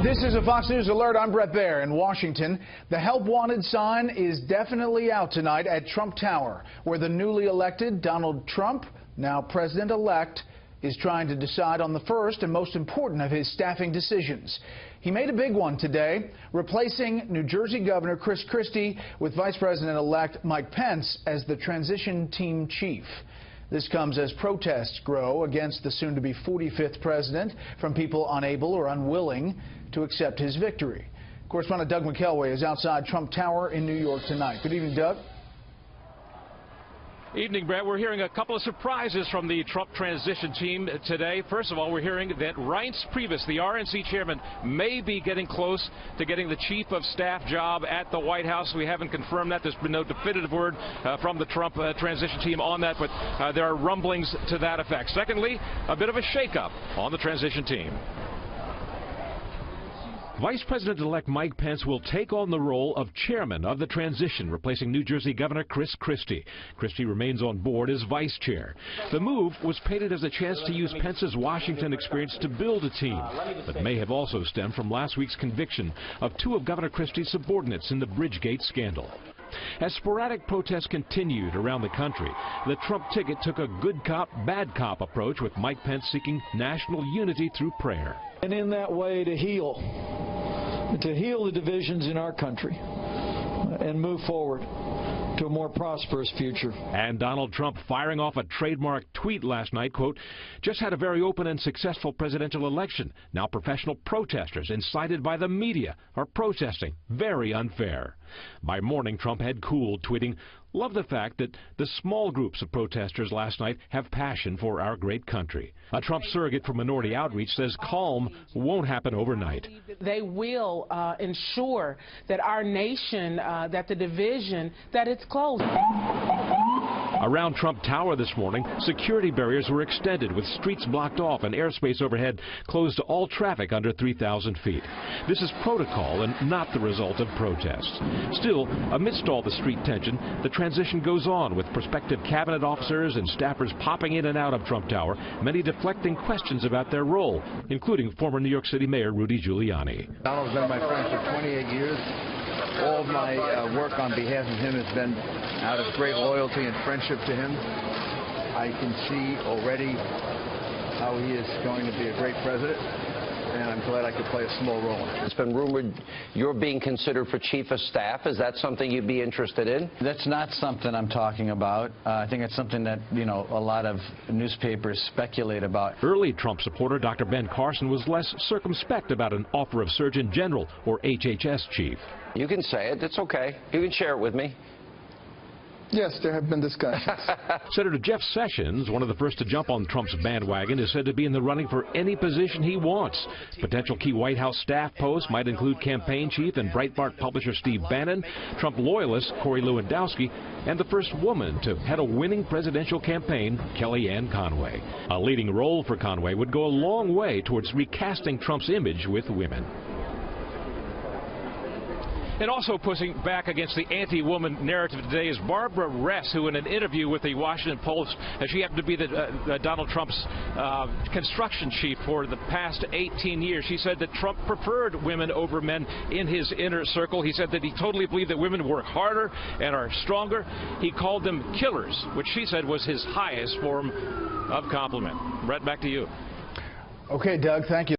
This is a Fox News alert. I'm Brett Baer in Washington. The help wanted sign is definitely out tonight at Trump Tower, where the newly elected Donald Trump, now president-elect, is trying to decide on the first and most important of his staffing decisions. He made a big one today, replacing New Jersey Governor Chris Christie with Vice President-elect Mike Pence as the transition team chief. This comes as protests grow against the soon-to-be 45th president from people unable or unwilling to accept his victory. Correspondent Doug McElway is outside Trump Tower in New York tonight. Good evening, Doug. Evening, Brett. We're hearing a couple of surprises from the Trump transition team today. First of all, we're hearing that Reince Priebus, the RNC chairman, may be getting close to getting the chief of staff job at the White House. We haven't confirmed that. There's been no definitive word from the Trump transition team on that, but there are rumblings to that effect. Secondly, a bit of a shakeup on the transition team. Vice President-elect Mike Pence will take on the role of chairman of the transition, replacing New Jersey Governor Chris Christie. Christie remains on board as vice chair. The move was painted as a chance to use Pence's Washington experience to build a team, but may have also stemmed from last week's conviction of two of Governor Christie's subordinates in the Bridgegate scandal. As sporadic protests continued around the country, the Trump ticket took a good cop, bad cop approach, with Mike Pence seeking national unity through prayer. And in that way to heal the divisions in our country and move forward to a more prosperous future. And Donald Trump firing off a trademark tweet last night, quote, "Just had a very open and successful presidential election. Now professional protesters, incited by the media, are protesting. Very unfair." By morning, Trump had cooled, tweeting, "Love the fact that the small groups of protesters last night have passion for our great country." A Trump surrogate for minority outreach says calm won't happen overnight. They will ensure that our nation, that the division, that it's closed. Around Trump Tower this morning, security barriers were extended with streets blocked off and airspace overhead closed to all traffic under 3,000 feet. This is protocol and not the result of protests. Still, amidst all the street tension, the transition goes on, with prospective cabinet officers and staffers popping in and out of Trump Tower, many deflecting questions about their role, including former New York City Mayor Rudy Giuliani. Donald's been my friend for 28 years. All of my work on behalf of him has been out of great loyalty and friendship to him. I can see already how he is going to be a great president, and I'm glad I could play a small role in it. It's been rumored you're being considered for chief of staff. Is that something you'd be interested in? That's not something I'm talking about. I think it's something that, a lot of newspapers speculate about. Early Trump supporter Dr. Ben Carson was less circumspect about an offer of Surgeon General or HHS chief. You can say it. It's okay. You can share it with me. Yes, there have been discussions. Senator Jeff Sessions, one of the first to jump on Trump's bandwagon, is said to be in the running for any position he wants. Potential key White House staff posts might include campaign chief and Breitbart publisher Steve Bannon, Trump loyalist Corey Lewandowski, and the first woman to head a winning presidential campaign, Kellyanne Conway. A leading role for Conway would go a long way towards recasting Trump's image with women. And also pushing back against the anti-woman narrative today is Barbara Ress, who in an interview with the Washington Post, she happened to be Donald Trump's construction chief for the past 18 years. She said that Trump preferred women over men in his inner circle. He said that he totally believed that women work harder and are stronger. He called them killers, which she said was his highest form of compliment. Brett, back to you. Okay, Doug, thank you.